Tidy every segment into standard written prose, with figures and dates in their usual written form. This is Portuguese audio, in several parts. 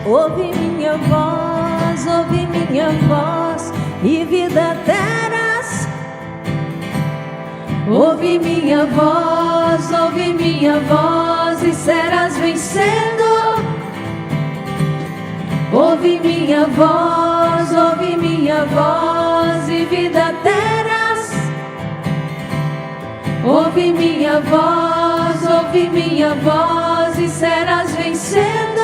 ouve minha voz e vida terás. Ouve minha voz e serás vencendo. Ouve minha voz e vida terás. Ouve minha voz e serás vencendo.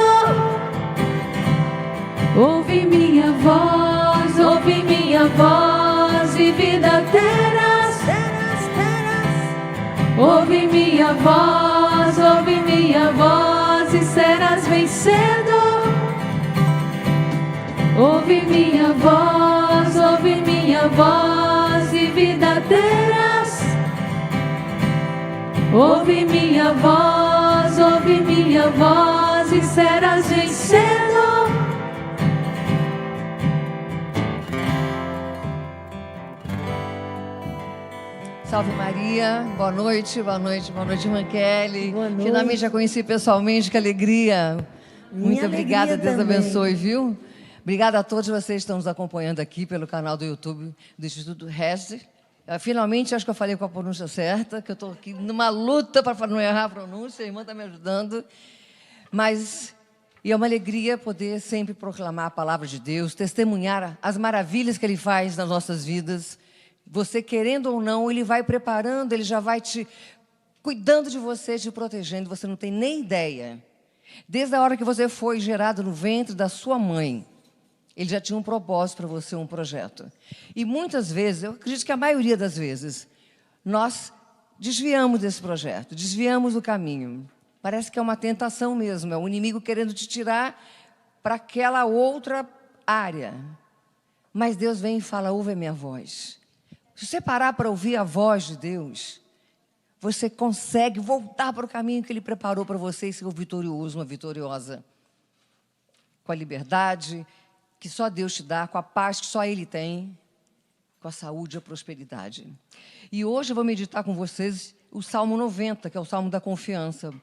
Ouve minha voz e vida terás. Ouve minha voz e serás vencendo. Ouve minha voz e vida terás. Ouve minha voz e serás vencendo. Salve Maria, boa noite, irmã Kelly. Boa noite. Finalmente já conheci pessoalmente, que alegria. Muito obrigada, Deus também. abençoe, viu? Obrigada a todos vocês que estão nos acompanhando aqui pelo canal do YouTube do Instituto Hesder. Finalmente, acho que eu falei com a pronúncia certa, que eu estou aqui numa luta para não errar a pronúncia, a irmã está me ajudando. Mas é uma alegria poder sempre proclamar a palavra de Deus, testemunhar as maravilhas que Ele faz nas nossas vidas. Você querendo ou não, Ele vai preparando, Ele já vai te cuidando de você, te protegendo, você não tem nem ideia. Desde a hora que você foi gerado no ventre da sua mãe, Ele já tinha um propósito para você, um projeto. E muitas vezes, eu acredito que a maioria das vezes, nós desviamos desse projeto, desviamos do caminho. Parece que é uma tentação mesmo, é o inimigo querendo te tirar para aquela outra área. Mas Deus vem e fala, ouve a minha voz. Se você parar para ouvir a voz de Deus, você consegue voltar para o caminho que Ele preparou para você e ser um vitorioso, uma vitoriosa. Com a liberdade que só Deus te dá, com a paz que só Ele tem, com a saúde e a prosperidade. E hoje eu vou meditar com vocês o Salmo 90, que é o Salmo da Confiança.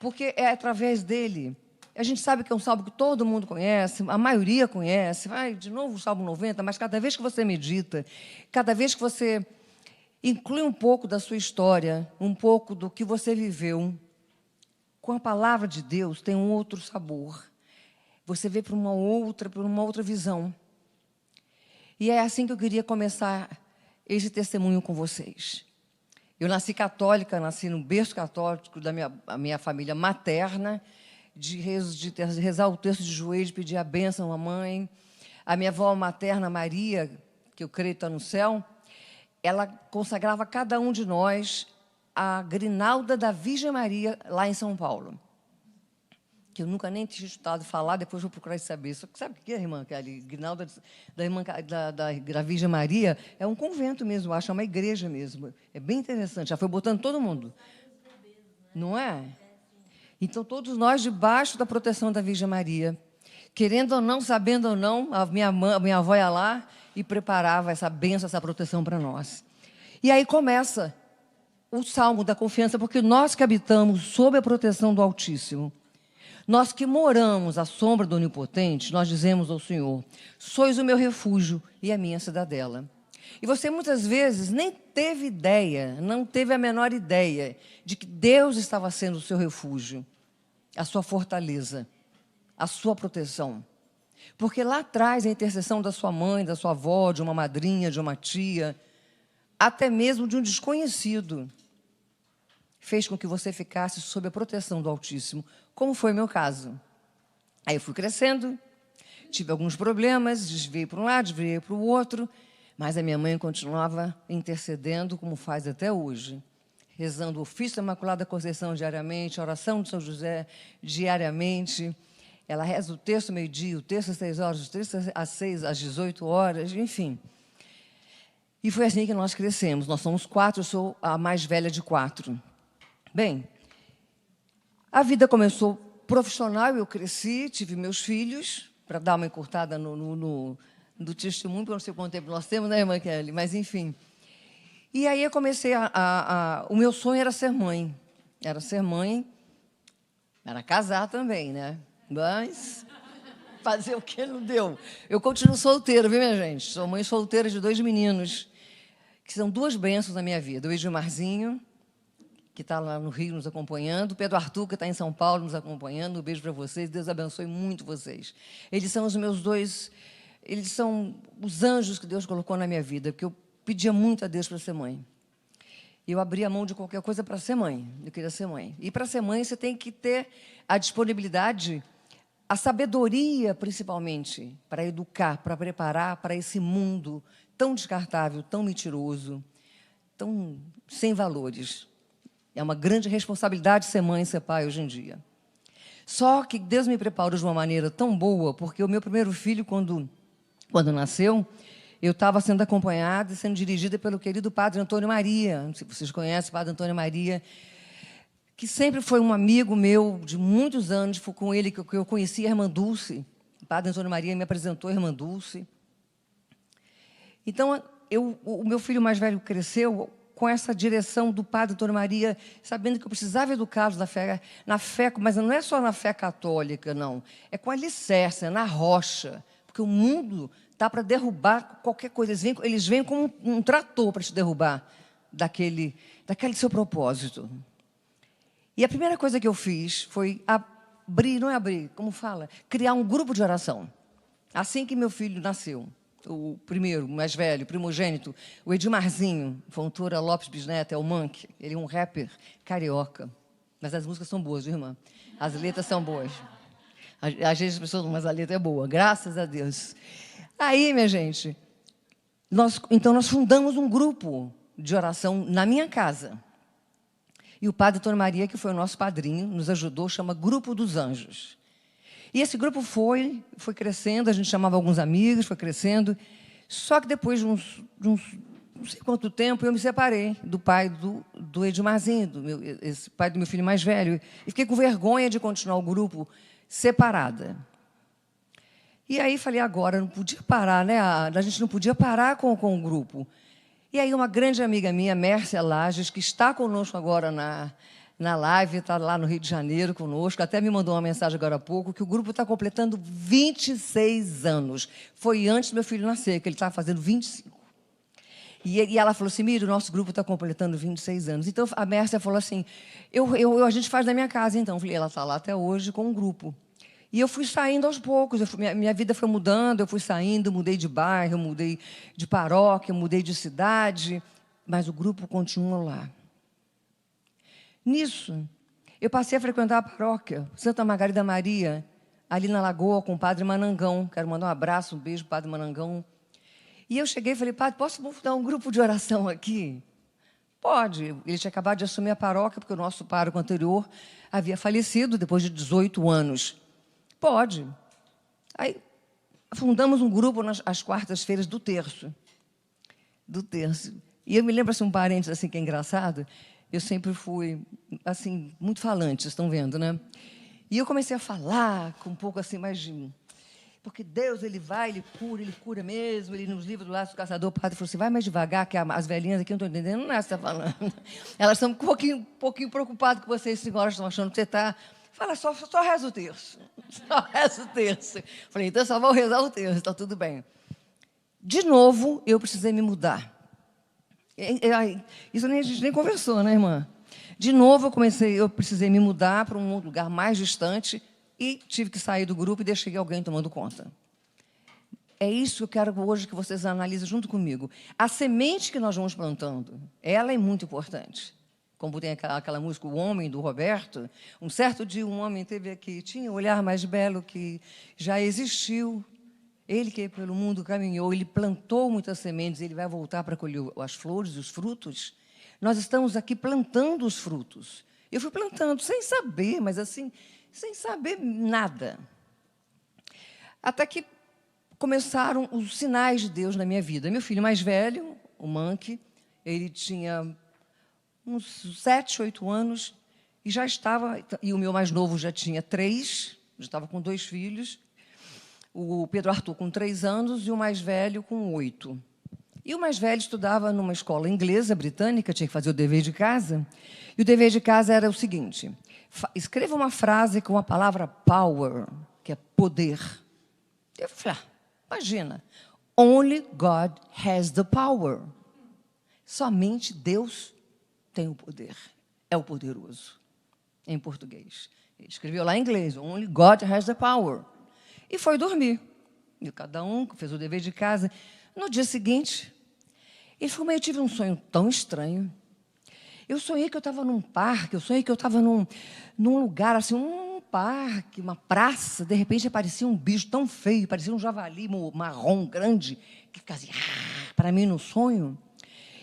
Porque é através dele, a gente sabe que é um salmo que todo mundo conhece, a maioria conhece, vai de novo o Salmo 90, mas cada vez que você medita, cada vez que você inclui um pouco da sua história, um pouco do que você viveu, com a palavra de Deus tem um outro sabor. Você vê por uma outra visão. E é assim que eu queria começar esse testemunho com vocês. Eu nasci católica, nasci no berço católico da minha família materna, de rezar o texto de joelhos, pedir a bênção à mãe. A minha avó materna, Maria, que eu creio está no céu, ela consagrava a cada um de nós a grinalda da Virgem Maria, lá em São Paulo. Que eu nunca nem tinha escutado falar, depois vou procurar saber. Sabe o que é, irmã Kelly? Grinalda da Virgem Maria é um convento mesmo, acho, é uma igreja mesmo. É bem interessante, já foi botando todo mundo. Não é? Então, todos nós debaixo da proteção da Virgem Maria, querendo ou não, sabendo ou não, a minha avó ia lá e preparava essa bênção, essa proteção para nós. E aí começa o Salmo da Confiança, porque nós que habitamos sob a proteção do Altíssimo, nós que moramos à sombra do Onipotente, nós dizemos ao Senhor, sois o meu refúgio e a minha cidadela. E você muitas vezes nem teve ideia, não teve a menor ideia de que Deus estava sendo o seu refúgio, a sua fortaleza, a sua proteção. Porque lá atrás a intercessão da sua mãe, da sua avó, de uma madrinha, de uma tia, até mesmo de um desconhecido, fez com que você ficasse sob a proteção do Altíssimo, como foi o meu caso. Aí eu fui crescendo, tive alguns problemas, desviei para um lado, desviei para o outro, mas a minha mãe continuava intercedendo, como faz até hoje, rezando o ofício da Imaculada Conceição diariamente, a oração de São José diariamente. Ela reza o texto meio-dia, o texto às 6 horas, o texto às 18 horas, enfim. E foi assim que nós crescemos. Nós somos 4, eu sou a mais velha de 4. Bem, a vida começou profissional, eu cresci, tive meus filhos, para dar uma encurtada no testemunho, porque eu não sei quanto tempo nós temos, né, irmã Kelly? Mas, enfim. E aí eu comecei o meu sonho era ser mãe. Era ser mãe, era casar também, né? Mas Fazer o que não deu. Eu continuo solteira, viu, minha gente? Sou mãe solteira de 2 meninos, que são 2 bênçãos na minha vida. O Edilmarzinho, que está lá no Rio nos acompanhando, o Pedro Arthur, que está em São Paulo nos acompanhando. Um beijo para vocês, Deus abençoe muito vocês. Eles são os meus 2, eles são os anjos que Deus colocou na minha vida, porque eu pedia muito a Deus para ser mãe. Eu abria mão de qualquer coisa para ser mãe, eu queria ser mãe. E para ser mãe você tem que ter a disponibilidade, a sabedoria, principalmente, para educar, para preparar para esse mundo tão descartável, tão mentiroso, tão sem valores. É uma grande responsabilidade ser mãe e ser pai hoje em dia. Só que Deus me preparou de uma maneira tão boa, porque o meu primeiro filho, quando nasceu, eu estava sendo acompanhada e sendo dirigida pelo querido Padre Antônio Maria. Não sei se vocês conhecem o Padre Antônio Maria, que sempre foi um amigo meu de muitos anos. Foi com ele que eu conheci a Irmã Dulce. O Padre Antônio Maria me apresentou a Irmã Dulce. Então, o meu filho mais velho cresceu com essa direção do Padre Antônio Maria, sabendo que eu precisava educá-los na fé, mas não é só na fé católica, não. É com alicerce, é na rocha. Porque o mundo está para derrubar qualquer coisa. Eles vêm como um trator para te derrubar daquele seu propósito. E a primeira coisa que eu fiz foi como fala? Criar um grupo de oração. Assim que meu filho nasceu, o primeiro, o mais velho, o primogênito, o Edilmarzinho, Fontoura Lopes Bisneto, é o Monk, ele é um rapper carioca. Mas as músicas são boas, viu, irmã? As letras são boas. Às vezes as pessoas não, mas a letra é boa, graças a Deus. Aí, minha gente, nós fundamos um grupo de oração na minha casa. E o Padre Antônio Maria, que foi o nosso padrinho, nos ajudou, chama Grupo dos Anjos. E esse grupo foi crescendo, a gente chamava alguns amigos, foi crescendo. Só que depois de uns não sei quanto tempo, eu me separei do pai do Edilmarzinho, esse pai do meu filho mais velho, e fiquei com vergonha de continuar o grupo separada. E aí falei, agora, não podia parar, né? A gente não podia parar com o grupo. E aí uma grande amiga minha, Mércia Lages, que está conosco agora na live, está lá no Rio de Janeiro conosco, até me mandou uma mensagem agora há pouco, que o grupo está completando 26 anos. Foi antes do meu filho nascer, que ele estava fazendo 25. E ela falou assim, Miri, o nosso grupo está completando 26 anos. Então, a Mércia falou assim, a gente faz na minha casa, então. Eu falei, ela está lá até hoje com um grupo. E eu fui saindo aos poucos, minha vida foi mudando, eu fui saindo, mudei de bairro, mudei de paróquia, mudei de cidade, mas o grupo continua lá. Nisso, eu passei a frequentar a paróquia Santa Margarida Maria, ali na Lagoa, com o Padre Manangão. Quero mandar um abraço, um beijo, Padre Manangão. E eu cheguei e falei, Padre, posso fundar um grupo de oração aqui? Pode. Ele tinha acabado de assumir a paróquia, porque o nosso pároco anterior havia falecido depois de 18 anos. Pode. Aí, fundamos um grupo às quartas-feiras do terço. E eu me lembro, assim, um parênteses assim, que é engraçado. Eu sempre fui, assim, muito falante, vocês estão vendo, né? E eu comecei a falar com um pouco assim mais de... Porque Deus, ele cura mesmo. Ele nos livros do Laço do Caçador, o padre falou assim, vai mais devagar, que as velhinhas aqui não estão entendendo nada que você está falando. Elas estão um pouquinho preocupadas com vocês, senhoras, estão achando que você está... Fala, só reza o terço. Só reza o terço. Falei, então só vou rezar o terço, está tudo bem. De novo, eu precisei me mudar. Isso a gente nem conversou, né, irmã? De novo, eu precisei me mudar para um lugar mais distante e tive que sair do grupo e deixei alguém tomando conta. É isso que eu quero hoje que vocês analisem junto comigo. A semente que nós vamos plantando, ela é muito importante. Como tem aquela música, O Homem, do Roberto. Um certo dia, um homem teve aqui, tinha o olhar mais belo que já existiu. Ele que pelo mundo caminhou, ele plantou muitas sementes, ele vai voltar para colher as flores e os frutos. Nós estamos aqui plantando os frutos. Eu fui plantando sem saber, mas assim, sem saber nada. Até que começaram os sinais de Deus na minha vida. Meu filho mais velho, o Mank, ele tinha uns 7, 8 anos, e já estava, e o meu mais novo já tinha 3, já estava com 2 filhos, o Pedro Arthur com 3 anos e o mais velho com 8. E o mais velho estudava numa escola inglesa, britânica, tinha que fazer o dever de casa, e o dever de casa era o seguinte, escreva uma frase com a palavra power, que é poder. Eu falei, imagina, only God has the power. Somente Deus tem o poder, é o poderoso, em português. Ele escreveu lá em inglês, only God has the power. E foi dormir. E cada um fez o dever de casa. No dia seguinte, ele falou, mas eu tive um sonho tão estranho. Eu sonhei que eu estava num parque, eu sonhei que eu estava num lugar, assim, um parque, uma praça. De repente, aparecia um bicho tão feio, parecia um javali marrom grande, que ficava assim, para mim, no sonho.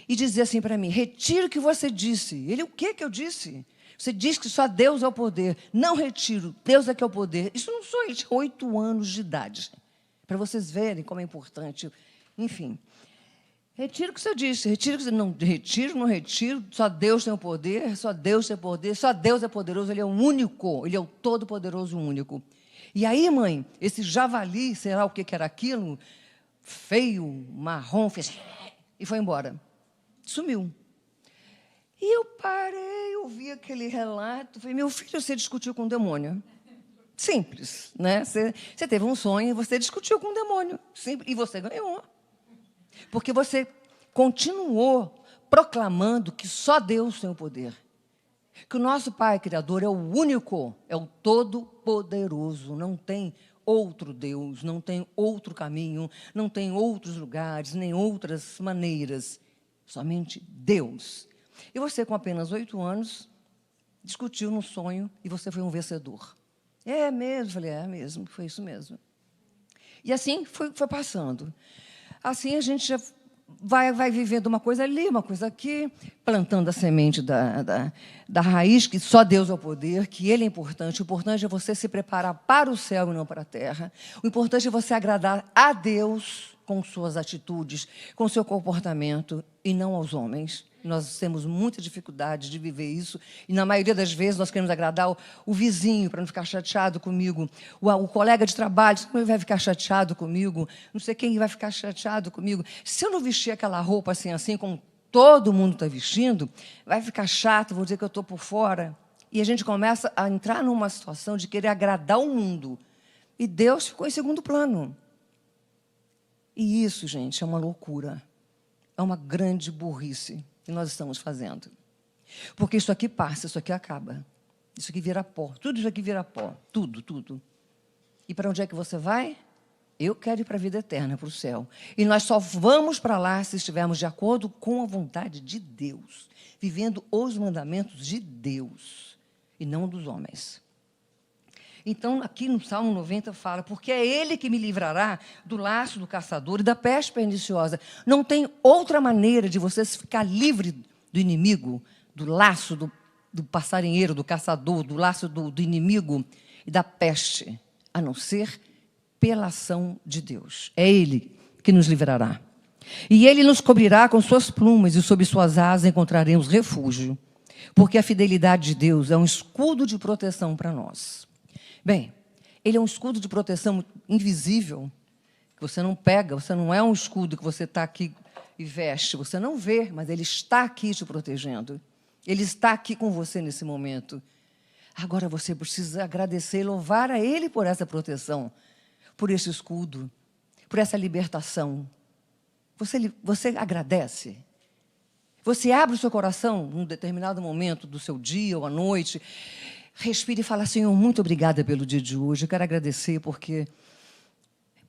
E dizia assim para mim, retiro o que você disse. Ele, o que eu disse? Você diz que só Deus é o poder. Não retiro, Deus é que é o poder. Isso não sou, ele tinha 8 anos de idade. Para vocês verem como é importante. Enfim, retiro o que você disse. Retiro o que você... Não retiro. Só Deus tem o poder, só Deus tem o poder, só Deus é poderoso, Ele é o único, Ele é o todo-poderoso único. E aí, mãe, esse javali, sei lá o que era aquilo, feio, marrom, fez... e foi embora. Sumiu. E eu parei, ouvi aquele relato, falei, meu filho, você discutiu com o demônio. Simples, né? Você teve um sonho e você discutiu com o demônio. Simples, e você ganhou. Porque você continuou proclamando que só Deus tem o poder. Que o nosso Pai Criador é o único, é o todo-poderoso. Não tem outro Deus, não tem outro caminho, não tem outros lugares, nem outras maneiras. Somente Deus. E você, com apenas 8 anos, discutiu no sonho e você foi um vencedor. É mesmo? Falei, é mesmo, foi isso mesmo. E assim foi passando. Assim a gente já vai vivendo uma coisa ali, uma coisa aqui, plantando a semente da raiz, que só Deus é o poder, que Ele é importante. O importante é você se preparar para o céu e não para a terra. O importante é você agradar a Deus com suas atitudes, com seu comportamento, e não aos homens. Nós temos muita dificuldade de viver isso, e na maioria das vezes nós queremos agradar o vizinho para não ficar chateado comigo, o colega de trabalho, não vai ficar chateado comigo, não sei quem vai ficar chateado comigo. Se eu não vestir aquela roupa assim, como todo mundo está vestindo, vai ficar chato, vou dizer que eu estou por fora. E a gente começa a entrar numa situação de querer agradar o mundo. E Deus ficou em segundo plano. E isso, gente, é uma loucura. É uma grande burrice que nós estamos fazendo. Porque isso aqui passa, isso aqui acaba. Isso aqui vira pó. Tudo isso aqui vira pó. Tudo, tudo. E para onde é que você vai? Eu quero ir para a vida eterna, para o céu. E nós só vamos para lá se estivermos de acordo com a vontade de Deus, vivendo os mandamentos de Deus e não dos homens. Então, aqui no Salmo 90 fala, porque é Ele que me livrará do laço do caçador e da peste perniciosa. Não tem outra maneira de você ficar livre do inimigo, do laço do passarinheiro, do caçador, do laço do inimigo e da peste, a não ser pela ação de Deus. É Ele que nos livrará. E Ele nos cobrirá com suas plumas e sob suas asas encontraremos refúgio, porque a fidelidade de Deus é um escudo de proteção para nós. Bem, Ele é um escudo de proteção invisível, que você não pega, você não é um escudo que você está aqui e veste, você não vê, mas Ele está aqui te protegendo. Ele está aqui com você nesse momento. Agora você precisa agradecer e louvar a Ele por essa proteção, por esse escudo, por essa libertação. Você agradece? Você abre o seu coração num determinado momento do seu dia ou à noite, respire e fala, Senhor, muito obrigada pelo dia de hoje. Eu quero agradecer porque,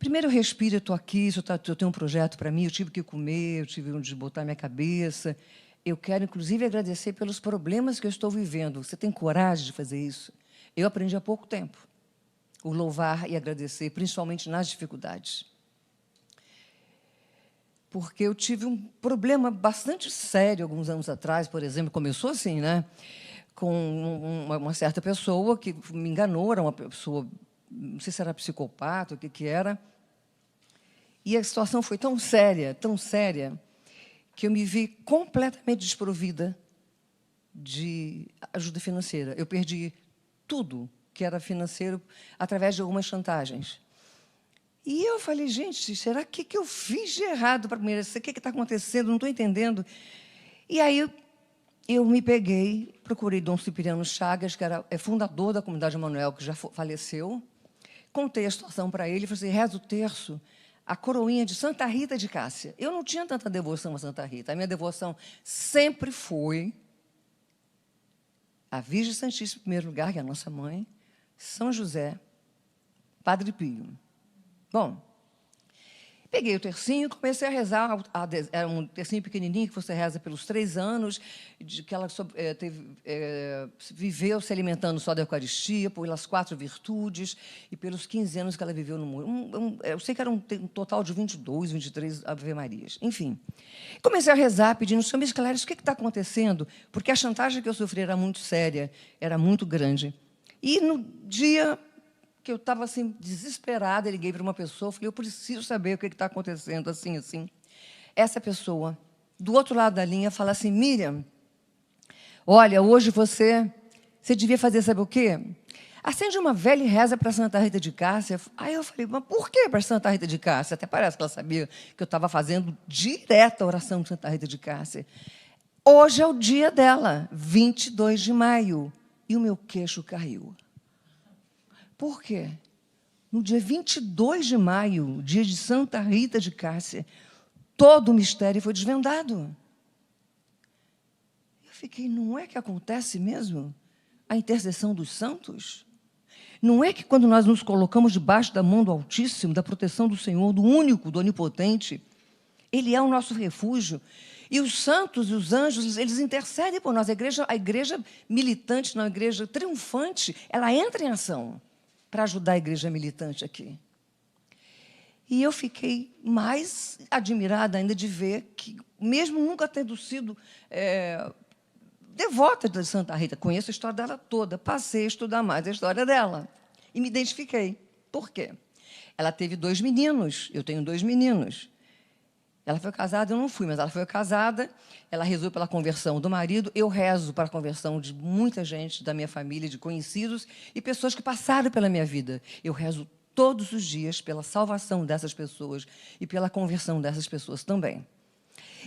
primeiro eu respiro, eu estou aqui, eu tenho um projeto para mim, eu tive que comer, eu tive onde botar minha cabeça. Eu quero, inclusive, agradecer pelos problemas que eu estou vivendo. Você tem coragem de fazer isso? Eu aprendi há pouco tempo o louvar e agradecer, principalmente nas dificuldades. Porque eu tive um problema bastante sério alguns anos atrás, por exemplo, começou assim, né? Com uma certa pessoa que me enganou, era uma pessoa, não sei se era psicopata, o que era. E a situação foi tão séria, que eu me vi completamente desprovida de ajuda financeira. Eu perdi tudo que era financeiro através de algumas chantagens. E eu falei, gente, será que eu fiz de errado para merecer? O que está acontecendo? Não estou entendendo. E aí eu me peguei, procurei Dom Cipriano Chagas, que é fundador da Comunidade Emanuel, que já faleceu. contei a situação para ele, falei assim, reza o terço, a coroinha de Santa Rita de Cássia. Eu não tinha tanta devoção a Santa Rita. A minha devoção sempre foi a Virgem Santíssima, em primeiro lugar, que é a nossa mãe, São José, Padre Pio. Bom, peguei o tercinho e comecei a rezar. Era um tercinho pequenininho que você reza pelos 3 anos, de que ela viveu se alimentando só da Eucaristia, pelas 4 virtudes, e pelos 15 anos que ela viveu no mundo. Eu sei que era um total de 22, 23 Ave Marias. Enfim, comecei a rezar, pedindo, Senhor, me esclarece o que está acontecendo, porque a chantagem que eu sofri era muito séria, era muito grande. E no dia que eu estava assim, desesperada, liguei para uma pessoa, falei, eu preciso saber o que está acontecendo, assim, assim. Essa pessoa, do outro lado da linha, fala assim, Miriam, olha, hoje você devia fazer, sabe o quê? Acende uma velha e reza para Santa Rita de Cássia. Aí eu falei, mas por que para Santa Rita de Cássia? Até parece que ela sabia que eu estava fazendo direta a oração de Santa Rita de Cássia. Hoje é o dia dela, 22 de maio, e o meu queixo caiu. Por quê? No dia 22 de maio, dia de Santa Rita de Cássia, todo o mistério foi desvendado. Eu fiquei, não é que acontece mesmo a intercessão dos santos? Não é que quando nós nos colocamos debaixo da mão do Altíssimo, da proteção do Senhor, do único, do Onipotente, Ele é o nosso refúgio. E os santos e os anjos, eles intercedem por nós. A igreja militante, não, a igreja triunfante, ela entra em ação para ajudar a igreja militante aqui. E eu fiquei mais admirada ainda de ver que, mesmo nunca tendo sido devota de Santa Rita, conheço a história dela toda, passei a estudar mais a história dela. E me identifiquei. Por quê? Ela teve 2 meninos, eu tenho 2 meninos. Ela foi casada, eu não fui, mas ela foi casada, ela rezou pela conversão do marido, eu rezo para a conversão de muita gente da minha família, de conhecidos e pessoas que passaram pela minha vida. Eu rezo todos os dias pela salvação dessas pessoas e pela conversão dessas pessoas também.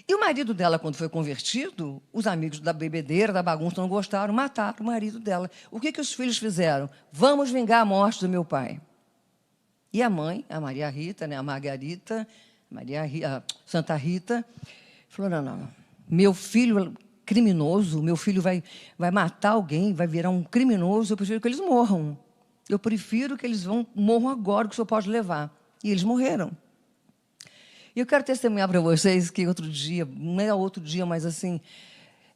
E o marido dela, quando foi convertido, os amigos da bebedeira, da bagunça, não gostaram, mataram o marido dela. O que os filhos fizeram? Vamos vingar a morte do meu pai. E a mãe, a Maria Rita, né, a Margarita, a Santa Rita, falou, não, meu filho criminoso, meu filho vai matar alguém, vai virar um criminoso, eu prefiro que eles morram. Eu prefiro que eles morram agora, que o senhor pode levar. E eles morreram. E eu quero testemunhar para vocês que outro dia, não é outro dia, mas assim,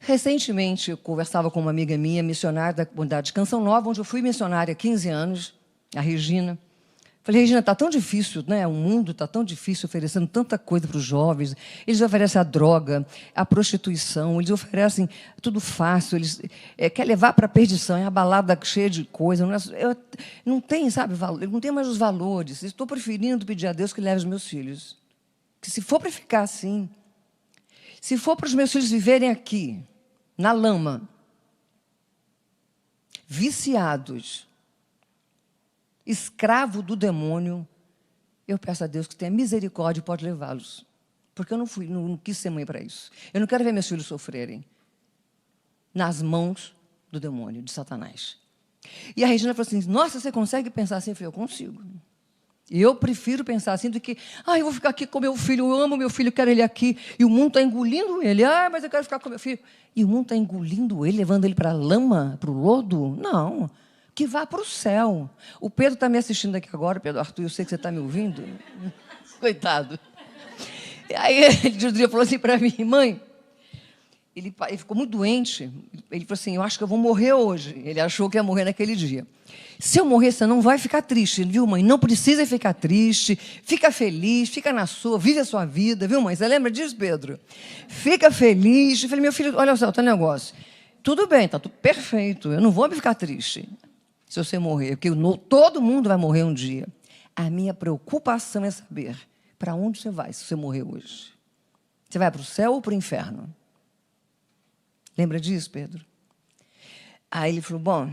recentemente eu conversava com uma amiga minha, missionária da comunidade de Canção Nova, onde eu fui missionária há 15 anos, a Regina. Falei, Regina, está tão difícil, né? O mundo está tão difícil, oferecendo tanta coisa para os jovens. Eles oferecem a droga, a prostituição, eles oferecem tudo fácil, eles querem levar para a perdição, é a balada cheia de coisa. Não tem, sabe, valor, não tem mais os valores. Estou preferindo pedir a Deus que leve os meus filhos. Que se for para ficar assim, se for para os meus filhos viverem aqui, na lama, viciados, escravo do demônio, eu peço a Deus que tenha misericórdia e pode levá-los. Porque eu não quis ser mãe para isso. Eu não quero ver meus filhos sofrerem nas mãos do demônio, de Satanás. E a Regina falou assim, nossa, você consegue pensar assim? Eu falei, eu consigo. E eu prefiro pensar assim do que, eu vou ficar aqui com meu filho, eu amo meu filho, quero ele aqui, e o mundo está engolindo ele. Mas eu quero ficar com meu filho. E o mundo está engolindo ele, levando ele para a lama, para o lodo? Não. Que vá para o céu. O Pedro está me assistindo aqui agora, Pedro Arthur, eu sei que você está me ouvindo. Coitado. E aí ele um dia falou assim para mim, mãe, ele ficou muito doente, ele falou assim, eu acho que eu vou morrer hoje. Ele achou que ia morrer naquele dia. Se eu morrer, você não vai ficar triste, viu, mãe? Não precisa ficar triste, fica feliz, fica na sua, vive a sua vida, viu, mãe? Você lembra disso, Pedro? Fica feliz. Eu falei, meu filho, olha só, tá negócio. Tudo bem, está tudo perfeito, eu não vou ficar triste se você morrer, porque todo mundo vai morrer um dia. A minha preocupação é saber para onde você vai se você morrer hoje. Você vai para o céu ou para o inferno? Lembra disso, Pedro? Aí ele falou, bom,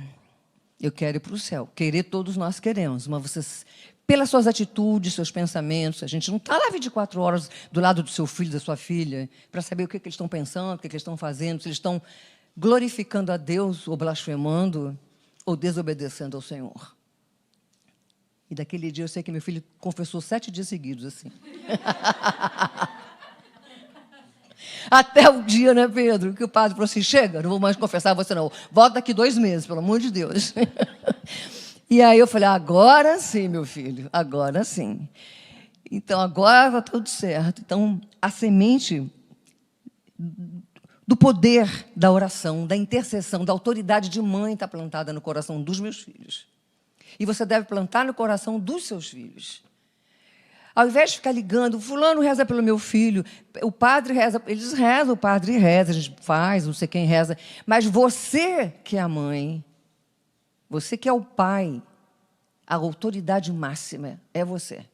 eu quero ir para o céu. Querer todos nós queremos, mas vocês, pelas suas atitudes, seus pensamentos, a gente não está lá 24 horas do lado do seu filho, da sua filha, para saber o que eles estão pensando, o que eles estão fazendo, se eles estão glorificando a Deus ou blasfemando, ou desobedecendo ao Senhor. E daquele dia eu sei que meu filho confessou 7 dias seguidos, assim. Até o dia, né, Pedro, que o padre falou assim, chega, não vou mais confessar você não. Volta daqui 2 meses, pelo amor de Deus. E aí eu falei, agora sim, meu filho, agora sim. Então, agora está tudo certo. Então, a semente do poder da oração, da intercessão, da autoridade de mãe está plantada no coração dos meus filhos. E você deve plantar no coração dos seus filhos. Ao invés de ficar ligando, fulano reza pelo meu filho, o padre reza, eles rezam, o padre reza, a gente faz, não sei quem reza, mas você que é a mãe, você que é o pai, a autoridade máxima é você.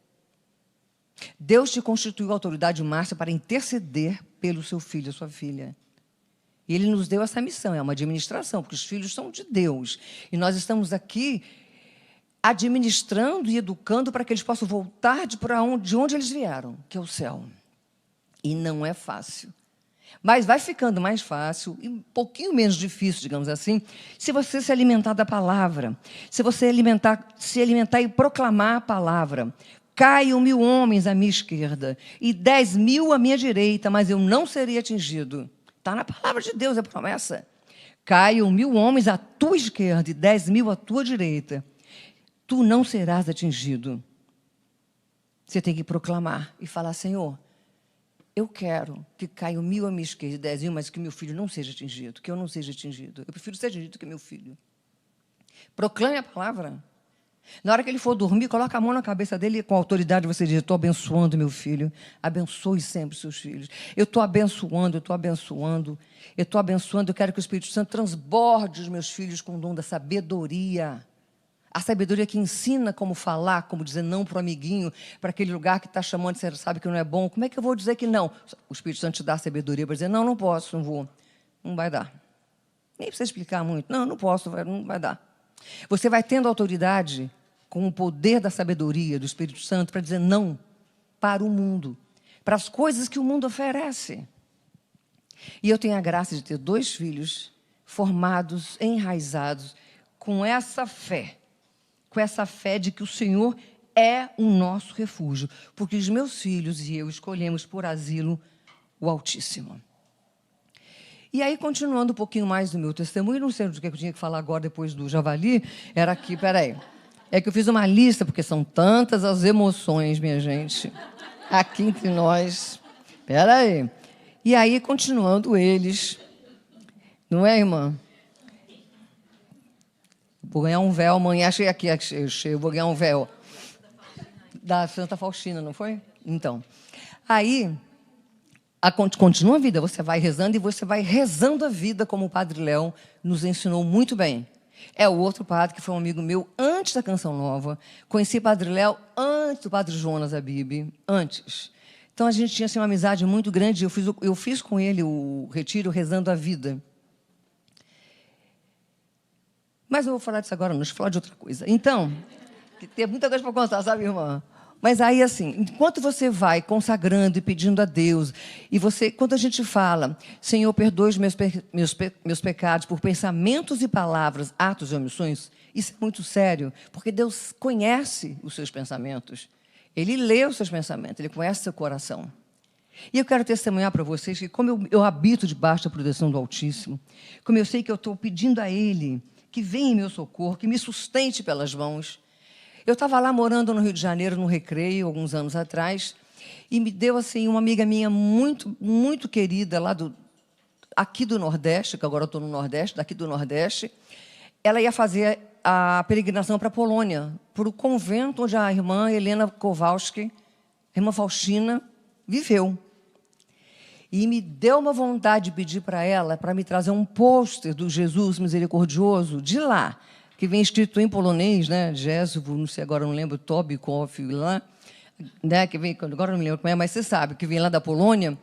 Deus te constituiu a autoridade máxima para interceder pelo seu filho, a sua filha. E Ele nos deu essa missão, é uma administração, porque os filhos são de Deus. E nós estamos aqui administrando e educando para que eles possam voltar de onde eles vieram, que é o céu. E não é fácil. Mas vai ficando mais fácil e um pouquinho menos difícil, digamos assim, se você se alimentar da palavra, se você se alimentar e proclamar a palavra. Caiam 1000 homens à minha esquerda e 10.000 à minha direita, mas eu não serei atingido. Está na palavra de Deus, é promessa. Caiam 1000 homens à tua esquerda e 10.000 à tua direita. Tu não serás atingido. Você tem que proclamar e falar, Senhor, eu quero que caiam 1000 à minha esquerda e 10.000, mas que meu filho não seja atingido, que eu não seja atingido. Eu prefiro ser atingido que meu filho. Proclame a palavra. Na hora que ele for dormir, coloca a mão na cabeça dele e com autoridade você diz, eu estou abençoando meu filho. Abençoe sempre os seus filhos. Eu estou abençoando, eu estou abençoando. Eu estou abençoando, eu quero que o Espírito Santo transborde os meus filhos com o dom da sabedoria. A sabedoria que ensina como falar, como dizer não para o amiguinho, para aquele lugar que está chamando, você sabe que não é bom. Como é que eu vou dizer que não? O Espírito Santo te dá a sabedoria para dizer, não, não posso, não vou. Não vai dar. Nem precisa explicar muito. Não, não posso, não vai dar. Você vai tendo autoridade com o poder da sabedoria do Espírito Santo para dizer não para o mundo, para as coisas que o mundo oferece. E eu tenho a graça de ter 2 filhos formados, enraizados, com essa fé de que o Senhor é o nosso refúgio, porque os meus filhos e eu escolhemos por asilo o Altíssimo. E aí, continuando um pouquinho mais do meu testemunho, não sei do que eu tinha que falar agora, depois do javali, era aqui, peraí. É que eu fiz uma lista, porque são tantas as emoções, minha gente, aqui entre nós. Peraí. E aí, continuando eles, não é, irmã? Vou ganhar um véu amanhã, achei aqui, eu vou ganhar um véu. Da Santa Faustina, não foi? Então, aí... Continua a vida, você vai rezando e você vai rezando a vida, como o Padre Léo nos ensinou muito bem. É o outro padre que foi um amigo meu antes da Canção Nova. Conheci o Padre Léo antes do Padre Jonas Abib, antes. Então a gente tinha assim, uma amizade muito grande. Eu fiz com ele o retiro rezando a vida. Mas eu vou falar disso agora, não, deixa eu falar de outra coisa. Então, tem muita coisa para contar, sabe, irmã? Mas aí, assim, enquanto você vai consagrando e pedindo a Deus, e você, quando a gente fala, Senhor, perdoe os meus pecados por pensamentos e palavras, atos e omissões, isso é muito sério, porque Deus conhece os seus pensamentos. Ele lê os seus pensamentos, Ele conhece o seu coração. E eu quero testemunhar para vocês que, como eu habito debaixo da proteção do Altíssimo, como eu sei que eu estou pedindo a Ele que venha em meu socorro, que me sustente pelas mãos. Eu estava lá morando no Rio de Janeiro, no Recreio, alguns anos atrás, e me deu assim uma amiga minha muito, muito querida, aqui do Nordeste, que agora eu estou no Nordeste, daqui do Nordeste. Ela ia fazer a peregrinação para a Polônia, para o convento onde a irmã Helena Kowalski, a irmã Faustina, viveu. E me deu uma vontade de pedir para ela para me trazer um pôster do Jesus Misericordioso de lá, que vem escrito em polonês, né? Jesu, não sei, agora não lembro, Tobikow, lá, né? Que vem, agora não me lembro como é, mas você sabe, que vem lá da Polônia.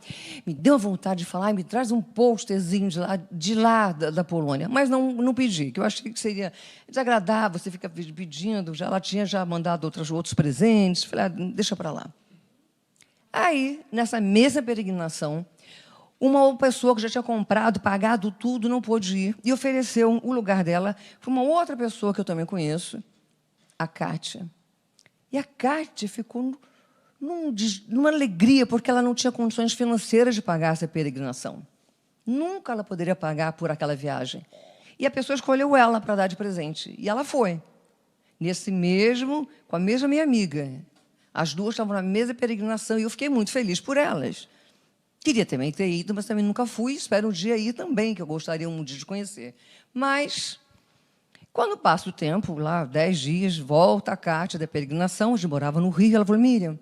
Me deu a vontade de falar, me traz um pôsterzinho de lá da Polônia. Mas não pedi, que eu achei que seria desagradável, você fica pedindo, ela tinha já mandado outros presentes, falei, deixa para lá. Aí, nessa mesma peregrinação, uma pessoa que já tinha comprado, pagado tudo, não pôde ir, e ofereceu o lugar dela para uma outra pessoa que eu também conheço, a Kátia. E a Cátia ficou numa alegria, porque ela não tinha condições financeiras de pagar essa peregrinação. Nunca ela poderia pagar por aquela viagem. E a pessoa escolheu ela para dar de presente. E ela foi. Com a mesma minha amiga. As duas estavam na mesma peregrinação e eu fiquei muito feliz por elas. Queria também ter ido, mas também nunca fui. Espero um dia ir também, que eu gostaria um dia de conhecer. Mas, quando passa o tempo, lá, 10 dias, volta a Cátia da peregrinação, a gente morava no Rio, ela falou, Miriam,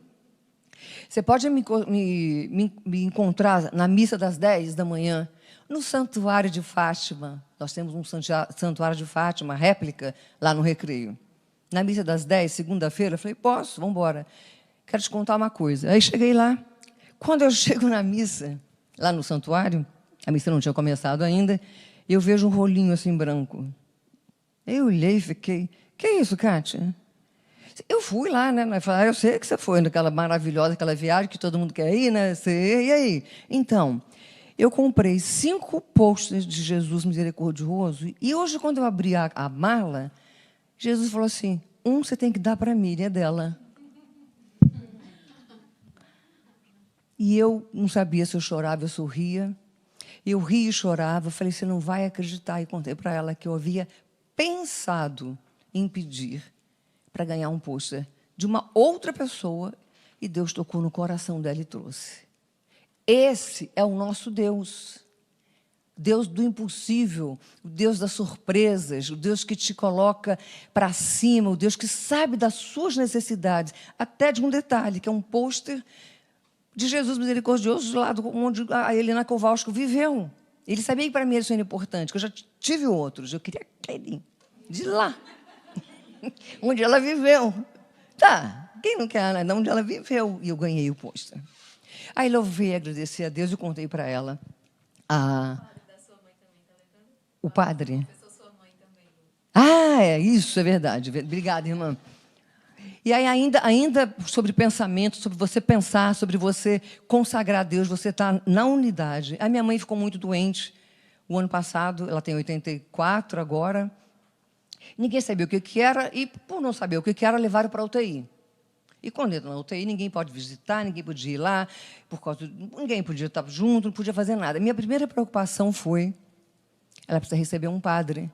você pode me encontrar na missa das 10 da manhã, no Santuário de Fátima. Nós temos um Santuário de Fátima, réplica, lá no Recreio. Na missa das 10, segunda-feira, eu falei, posso, vamos embora. Quero te contar uma coisa. Aí cheguei lá. Quando eu chego na missa, lá no santuário, a missa não tinha começado ainda, eu vejo um rolinho assim branco. Eu olhei e fiquei, que é isso, Cátia? Eu fui lá, né? Falei, eu sei que você foi naquela maravilhosa, aquela viagem que todo mundo quer ir, né? Você, e aí? Então, eu comprei 5 posters de Jesus misericordioso e hoje, quando eu abri a mala, Jesus falou assim, você tem que dar para a Miriam, é dela. E eu não sabia se eu chorava, eu sorria. Eu ria e chorava. Falei, você não vai acreditar. E contei para ela que eu havia pensado em pedir para ganhar um pôster de uma outra pessoa e Deus tocou no coração dela e trouxe. Esse é o nosso Deus. Deus do impossível, o Deus das surpresas, o Deus que te coloca para cima, o Deus que sabe das suas necessidades, até de um detalhe, que é um pôster de Jesus misericordioso, do lado onde a Helena Kowalski viveu. Ele sabia que para mim isso era importante, que eu já tive outros, eu queria aquele de lá, onde ela viveu. Tá, quem não quer, né? Onde ela viveu, e eu ganhei o pôster. Aí louvei, agradeci a Deus e contei para ela o padre. É isso, é verdade. Obrigada, irmã. E aí, ainda sobre pensamento, sobre você pensar, sobre você consagrar a Deus, você está na unidade. A minha mãe ficou muito doente o ano passado, ela tem 84 agora. Ninguém sabia o que era, e por não saber o que era, levaram para a UTI. E quando entra na UTI, ninguém pode visitar, ninguém podia ir lá, ninguém podia estar junto, não podia fazer nada. Minha primeira preocupação foi, ela precisa receber um padre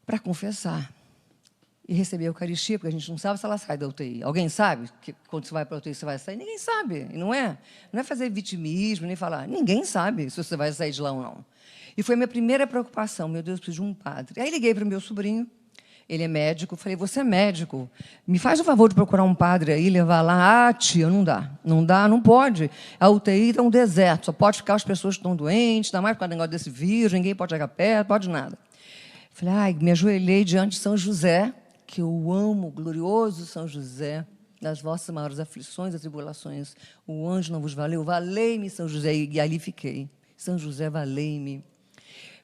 para confessar e receber a Eucaristia, porque a gente não sabe se ela sai da UTI. Alguém sabe que quando você vai para a UTI você vai sair? Ninguém sabe, não é? Não é fazer vitimismo, nem falar. Ninguém sabe se você vai sair de lá ou não. E foi a minha primeira preocupação. Meu Deus, preciso de um padre. Aí liguei para o meu sobrinho, ele é médico, falei, você é médico, me faz o favor de procurar um padre aí, levar lá. Tia, não dá, não pode. A UTI está um deserto, só pode ficar as pessoas que estão doentes, ainda mais por causa do negócio desse vírus, ninguém pode chegar perto, pode nada. Falei, me ajoelhei diante de São José, que eu amo, glorioso São José, nas vossas maiores aflições e tribulações, o anjo não vos valeu, valei-me, São José, e ali fiquei. São José, valei-me.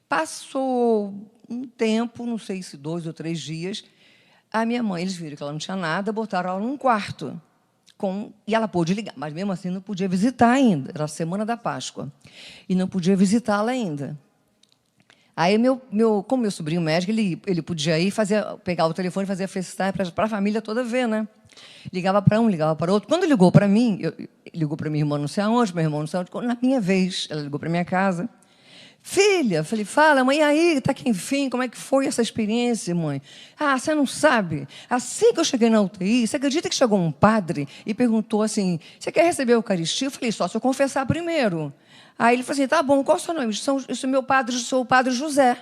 Passou um tempo, não sei se 2 ou 3 dias, a minha mãe, eles viram que ela não tinha nada, botaram ela num quarto, e ela pôde ligar, mas mesmo assim não podia visitar ainda, era a semana da Páscoa, e não podia visitá-la ainda. Aí, como meu sobrinho médico, ele podia ir pegar o telefone e fazer a FaceTime para a família toda ver, né? Ligava para um, ligava para outro. Quando ligou para mim, ligou para minha irmã não sei aonde, meu irmão não sei aonde, na minha vez, ela ligou para minha casa. Filha, falei, fala, mãe, aí, tá aqui, enfim, como é que foi essa experiência, mãe? Você não sabe? Assim que eu cheguei na UTI, você acredita que chegou um padre e perguntou assim, você quer receber a Eucaristia? Eu falei, só se eu confessar primeiro. Aí ele falou assim, tá bom, qual é o seu nome? Eu sou meu padre, sou o padre José.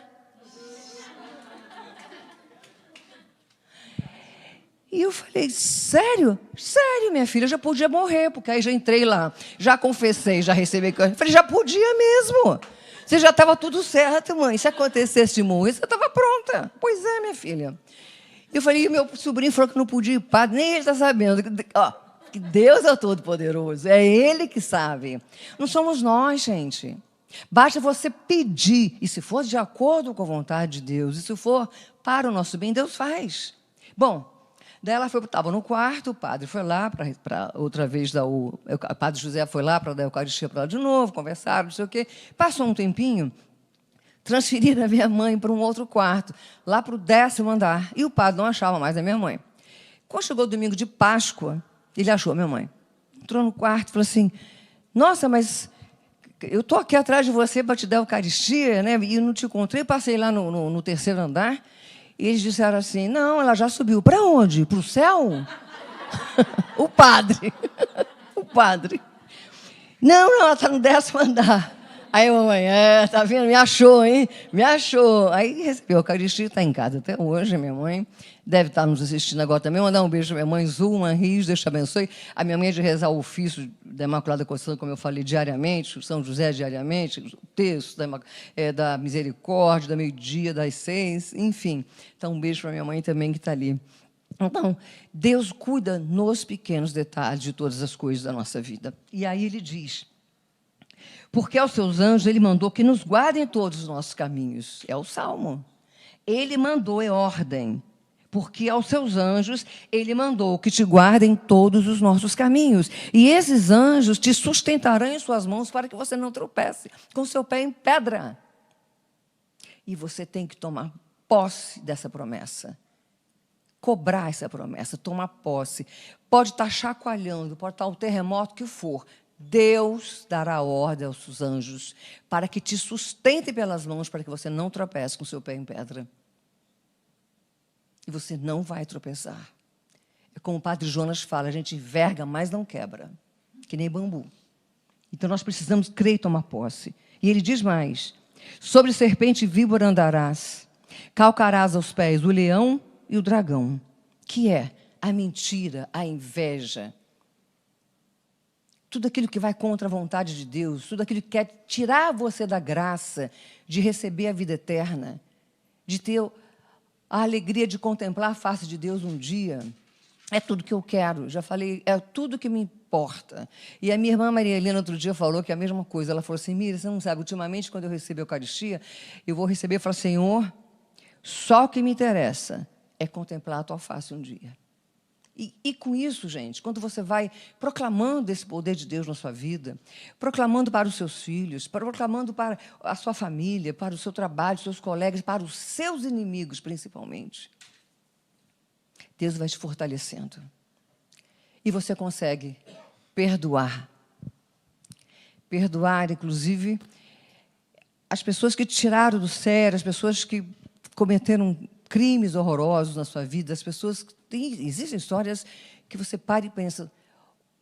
E eu falei, sério? Sério, minha filha, eu já podia morrer, porque aí já entrei lá, já confessei, já recebi. Eu falei, já podia mesmo. Você já estava tudo certo, mãe. Se acontecesse muito, você estava pronta. Pois é, minha filha. Eu falei, e meu sobrinho falou que não podia ir padre, nem ele está sabendo. Que Deus é o Todo-Poderoso, é Ele que sabe. Não somos nós, gente. Basta você pedir, e se for de acordo com a vontade de Deus, e se for para o nosso bem, Deus faz. Bom, daí ela estava no quarto, o padre foi lá para outra vez dar o padre José foi lá para dar a Eucaristia para ela de novo, conversaram, não sei o quê. Passou um tempinho, transferiram a minha mãe para um outro quarto, lá para o 10º andar, e o padre não achava mais a minha mãe. Quando chegou o domingo de Páscoa, ele achou a minha mãe. Entrou no quarto e falou assim, nossa, mas eu estou aqui atrás de você para te dar a Eucaristia, né? E não te encontrei, passei lá no terceiro andar, e eles disseram assim, não, ela já subiu. Para onde? Para o céu? O padre. O padre. Não, ela está no 10º andar. Aí a mamãe, tá vendo? Me achou, hein? Me achou. Aí recebeu a Eucaristia, está em casa até hoje, minha mãe. Deve estar nos assistindo agora também. Mandar um beijo à minha mãe, Zulma Rios, Deus te abençoe. A minha mãe é de rezar o ofício da Imaculada Conceição, como eu falei, diariamente, São José diariamente, o texto da Misericórdia, da Meio-Dia, das 6, enfim. Então, um beijo para minha mãe também, que está ali. Então, Deus cuida nos pequenos detalhes de todas as coisas da nossa vida. E aí ele diz, porque aos seus anjos ele mandou que nos guardem todos os nossos caminhos. É o Salmo. Ele mandou, é ordem. Porque aos seus anjos ele mandou que te guardem todos os nossos caminhos. E esses anjos te sustentarão em suas mãos para que você não tropece com seu pé em pedra. E você tem que tomar posse dessa promessa. Cobrar essa promessa, tomar posse. Pode estar chacoalhando, pode estar o terremoto que for. Deus dará ordem aos seus anjos para que te sustentem pelas mãos, para que você não tropece com seu pé em pedra. E você não vai tropeçar. É como o padre Jonas fala, a gente enverga, mas não quebra, que nem bambu. Então nós precisamos crer e tomar posse. E ele diz mais, sobre serpente e víbora andarás, calcarás aos pés o leão e o dragão, que é a mentira, a inveja, tudo aquilo que vai contra a vontade de Deus, tudo aquilo que quer tirar você da graça de receber a vida eterna, de ter a alegria de contemplar a face de Deus um dia, é tudo que eu quero. Já falei, é tudo que me importa. E a minha irmã Maria Helena outro dia falou que é a mesma coisa. Ela falou assim, Mira, você não sabe, ultimamente quando eu recebo a Eucaristia, eu vou receber e falar, Senhor, só o que me interessa é contemplar a tua face um dia. E com isso, gente, quando você vai proclamando esse poder de Deus na sua vida, proclamando para os seus filhos, proclamando para a sua família, para o seu trabalho, seus colegas, para os seus inimigos, principalmente, Deus vai te fortalecendo. E você consegue perdoar. Perdoar, inclusive, as pessoas que te tiraram do sério, as pessoas que cometeram crimes horrorosos na sua vida, as pessoas... Existem histórias que você para e pensa,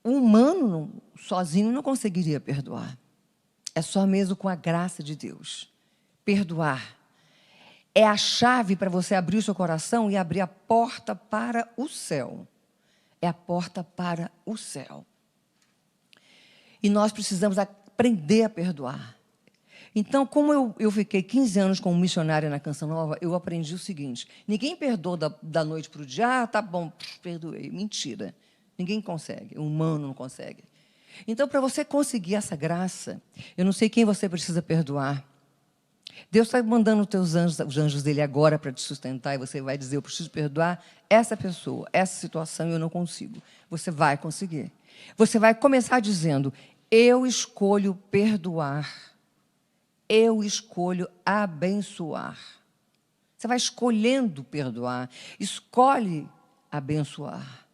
um humano sozinho não conseguiria perdoar. É só mesmo com a graça de Deus. Perdoar é a chave para você abrir o seu coração e abrir a porta para o céu. É a porta para o céu. E nós precisamos aprender a perdoar. Então, como eu fiquei 15 anos como missionária na Canção Nova, eu aprendi o seguinte, ninguém perdoa da noite para o dia, tá bom, perdoei. Mentira. Ninguém consegue, o humano não consegue. Então, para você conseguir essa graça, eu não sei quem você precisa perdoar. Deus está mandando os anjos dele agora para te sustentar, e você vai dizer, eu preciso perdoar essa pessoa, essa situação, eu não consigo. Você vai conseguir. Você vai começar dizendo, eu escolho perdoar. Eu escolho abençoar. Você vai escolhendo perdoar. Escolhe abençoar.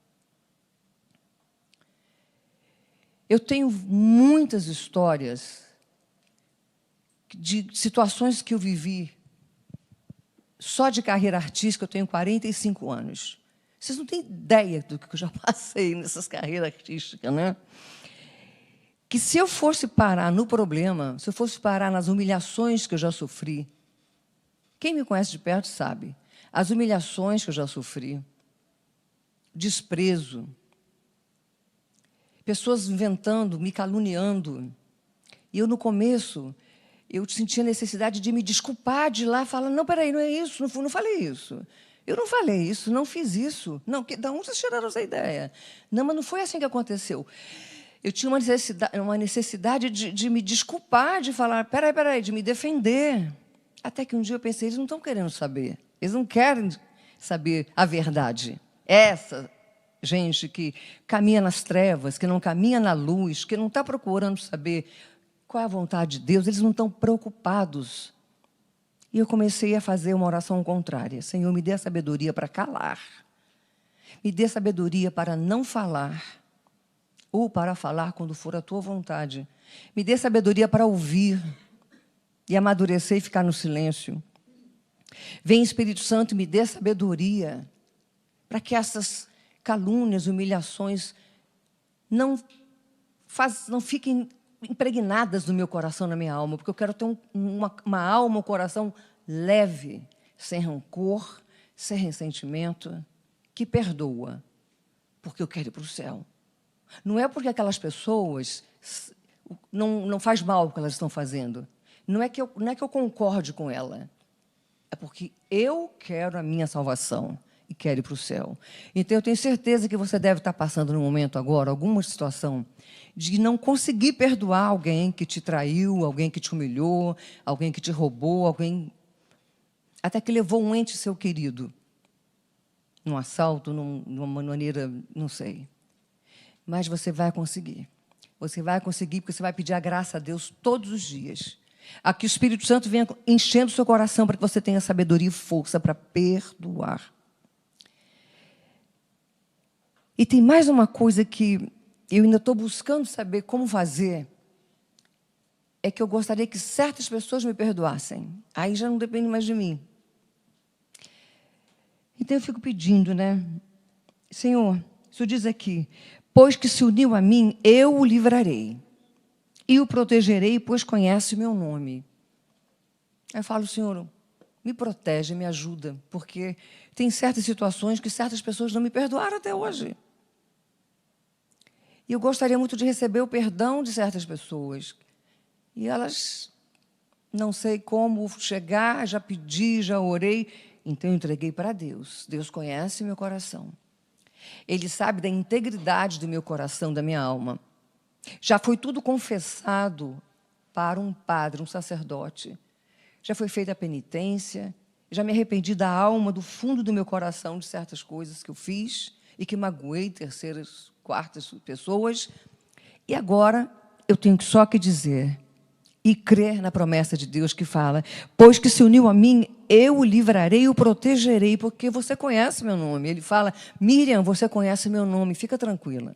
Eu tenho muitas histórias de situações que eu vivi. Só de carreira artística eu tenho 45 anos. Vocês não têm ideia do que eu já passei nessas carreiras artísticas, né? Que se eu fosse parar no problema, se eu fosse parar nas humilhações que eu já sofri, quem me conhece de perto sabe, as humilhações que eu já sofri, desprezo, pessoas inventando, me caluniando. E eu, no começo, eu sentia necessidade de me desculpar, de ir lá falar, não, peraí, não é isso, não falei isso. Eu não falei isso, não fiz isso. Não, de onde vocês tiraram essa ideia? Não, mas não foi assim que aconteceu. Eu tinha uma necessidade de me desculpar, de falar, peraí, de me defender. Até que um dia eu pensei, eles não estão querendo saber. Eles não querem saber a verdade. Essa gente que caminha nas trevas, que não caminha na luz, que não está procurando saber qual é a vontade de Deus, eles não estão preocupados. E eu comecei a fazer uma oração contrária. Senhor, me dê a sabedoria para calar. Me dê sabedoria para não falar, ou para falar quando for a tua vontade. Me dê sabedoria para ouvir e amadurecer e ficar no silêncio. Vem, Espírito Santo, me dê sabedoria para que essas calúnias, humilhações não fiquem impregnadas no meu coração, na minha alma, porque eu quero ter uma alma, um coração leve, sem rancor, sem ressentimento, que perdoa, porque eu quero ir para o céu. Não é porque aquelas pessoas não faz mal o que elas estão fazendo. Não é que eu concorde com ela. É porque eu quero a minha salvação e quero ir para o céu. Então, eu tenho certeza que você deve estar passando no momento agora alguma situação de não conseguir perdoar alguém que te traiu, alguém que te humilhou, alguém que te roubou, alguém até que levou um ente seu querido num assalto, numa maneira, não sei. Mas você vai conseguir. Você vai conseguir porque você vai pedir a graça a Deus todos os dias. A que o Espírito Santo venha enchendo o seu coração para que você tenha sabedoria e força para perdoar. E tem mais uma coisa que eu ainda estou buscando saber como fazer, é que eu gostaria que certas pessoas me perdoassem. Aí já não depende mais de mim. Então eu fico pedindo, né? Senhor, o Senhor diz aqui, pois que se uniu a mim, eu o livrarei. E o protegerei, pois conhece o meu nome. Aí eu falo, Senhor, me protege, me ajuda, porque tem certas situações que certas pessoas não me perdoaram até hoje. E eu gostaria muito de receber o perdão de certas pessoas. E elas, não sei como chegar, já pedi, já orei, então eu entreguei para Deus. Deus conhece meu coração. Ele sabe da integridade do meu coração, da minha alma. Já foi tudo confessado para um padre, um sacerdote. Já foi feita a penitência, já me arrependi da alma, do fundo do meu coração, de certas coisas que eu fiz e que magoei terceiras, quartas pessoas. E agora eu tenho só que dizer e crer na promessa de Deus que fala, pois que se uniu a mim, eu o livrarei e o protegerei, porque você conhece meu nome. Ele fala, Miriam, você conhece meu nome, fica tranquila.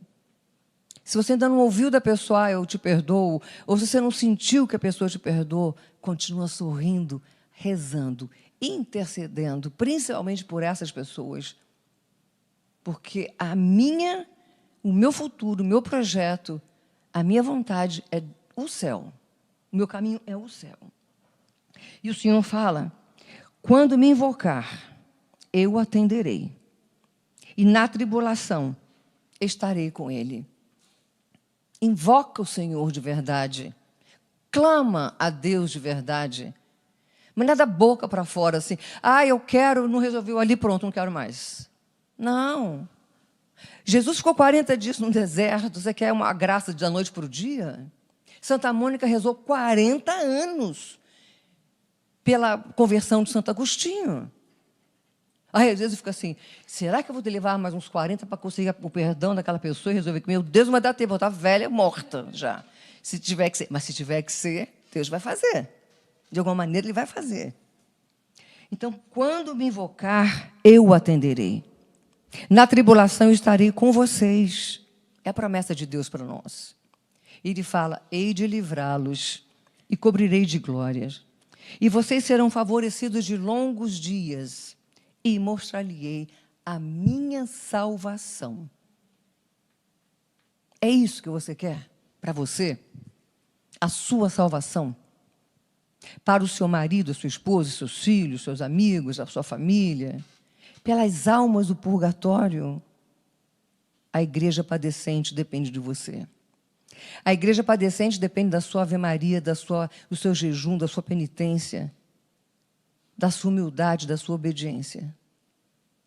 Se você ainda não ouviu da pessoa, eu te perdoo, ou se você não sentiu que a pessoa te perdoou, continua sorrindo, rezando, intercedendo, principalmente por essas pessoas. Porque o meu futuro, o meu projeto, a minha vontade é o céu. O meu caminho é o céu. E o Senhor fala, quando me invocar, eu o atenderei. E na tribulação, estarei com ele. Invoca o Senhor de verdade. Clama a Deus de verdade. Mas não é da boca para fora assim. Eu quero, não resolveu ali, pronto, não quero mais. Não. Jesus ficou 40 dias no deserto. Você quer uma graça da noite para o dia? Santa Mônica rezou 40 anos pela conversão de Santo Agostinho. Aí, às vezes, eu fico assim, será que eu vou levar mais uns 40 para conseguir o perdão daquela pessoa e resolver que, meu Deus, não vai dar tempo, eu estou velha, morta já. Se tiver que ser, mas se tiver que ser, Deus vai fazer. De alguma maneira, Ele vai fazer. Então, quando me invocar, eu o atenderei. Na tribulação, eu estarei com vocês. É a promessa de Deus para nós. Ele fala, hei de livrá-los e cobrirei de glórias. E vocês serão favorecidos de longos dias e mostrar-lhe-ei a minha salvação. É isso que você quer para você? A sua salvação? Para o seu marido, a sua esposa, seus filhos, seus amigos, a sua família? Pelas almas do purgatório? A igreja padecente depende de você. A igreja padecente depende da sua Ave Maria, do seu jejum, da sua penitência, da sua humildade, da sua obediência,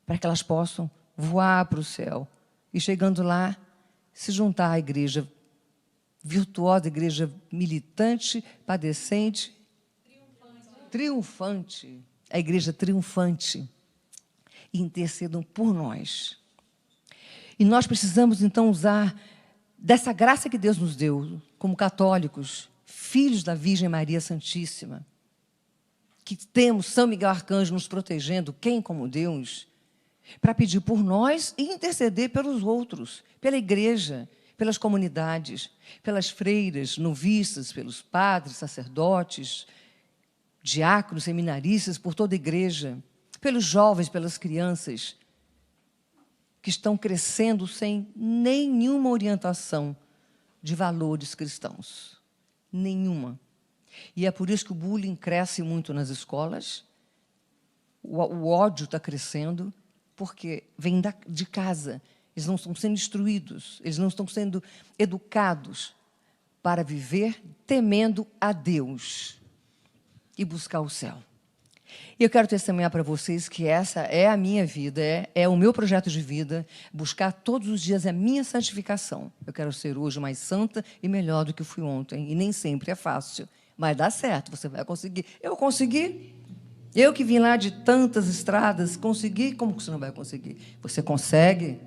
para que elas possam voar para o céu e, chegando lá, se juntar à igreja virtuosa, igreja militante, padecente, triunfante, a igreja triunfante, e intercedam por nós. E nós precisamos, então, usar dessa graça que Deus nos deu, como católicos, filhos da Virgem Maria Santíssima, que temos São Miguel Arcanjo nos protegendo, quem como Deus, para pedir por nós e interceder pelos outros, pela igreja, pelas comunidades, pelas freiras, noviças, pelos padres, sacerdotes, diáconos, seminaristas, por toda a igreja, pelos jovens, pelas crianças, que estão crescendo sem nenhuma orientação de valores cristãos. Nenhuma. E é por isso que o bullying cresce muito nas escolas, o ódio está crescendo, porque vem de casa. Eles não estão sendo instruídos, eles não estão sendo educados para viver temendo a Deus e buscar o céu. E eu quero testemunhar para vocês que essa é a minha vida, é o meu projeto de vida, buscar todos os dias a minha santificação. Eu quero ser hoje mais santa e melhor do que fui ontem. E nem sempre é fácil, mas dá certo, você vai conseguir. Eu consegui. Eu que vim lá de tantas estradas, consegui. Como que você não vai conseguir? Você consegue.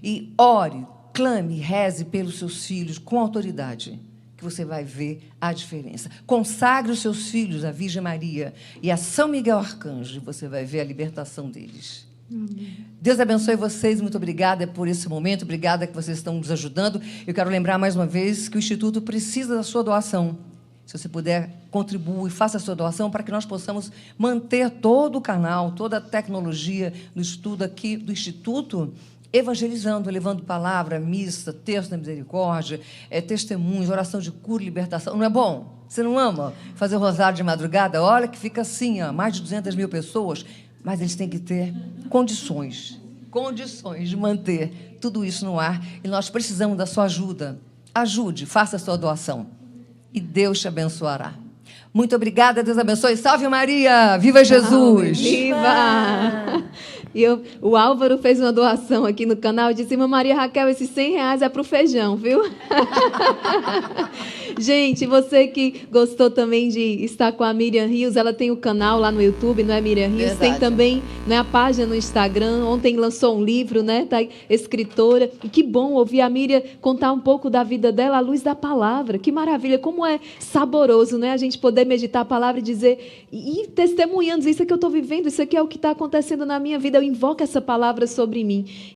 E ore, clame, reze pelos seus filhos com autoridade, que você vai ver a diferença. Consagre os seus filhos à Virgem Maria e a São Miguel Arcanjo, e você vai ver a libertação deles. Amém. Deus abençoe vocês, muito obrigada por esse momento, obrigada que vocês estão nos ajudando. Eu quero lembrar mais uma vez que o Instituto precisa da sua doação. Se você puder, contribua e faça a sua doação para que nós possamos manter todo o canal, toda a tecnologia do estudo aqui do Instituto, evangelizando, levando palavra, missa, terço da misericórdia, testemunhos, oração de cura e libertação. Não é bom? Você não ama fazer o rosário de madrugada? Olha que fica assim, ó, mais de 200 mil pessoas, mas eles têm que ter condições de manter tudo isso no ar. E nós precisamos da sua ajuda. Ajude, faça a sua doação. E Deus te abençoará. Muito obrigada, Deus abençoe. Salve Maria! Viva Jesus! Viva! O Álvaro fez uma doação aqui no canal e disse: irmã Maria Raquel, esses R$100 é para o feijão, viu? Gente, você que gostou também de estar com a Miriam Rios, ela tem o canal lá no YouTube, não é, Miriam Rios? Verdade. Tem também, né, a página no Instagram. Ontem lançou um livro, né? Tá, escritora. E que bom ouvir a Miriam contar um pouco da vida dela à luz da palavra. Que maravilha, como é saboroso, né? A gente poder meditar a palavra e dizer, e testemunhando, isso é que eu estou vivendo, isso aqui é o que está acontecendo na minha vida. Eu invoco essa palavra sobre mim.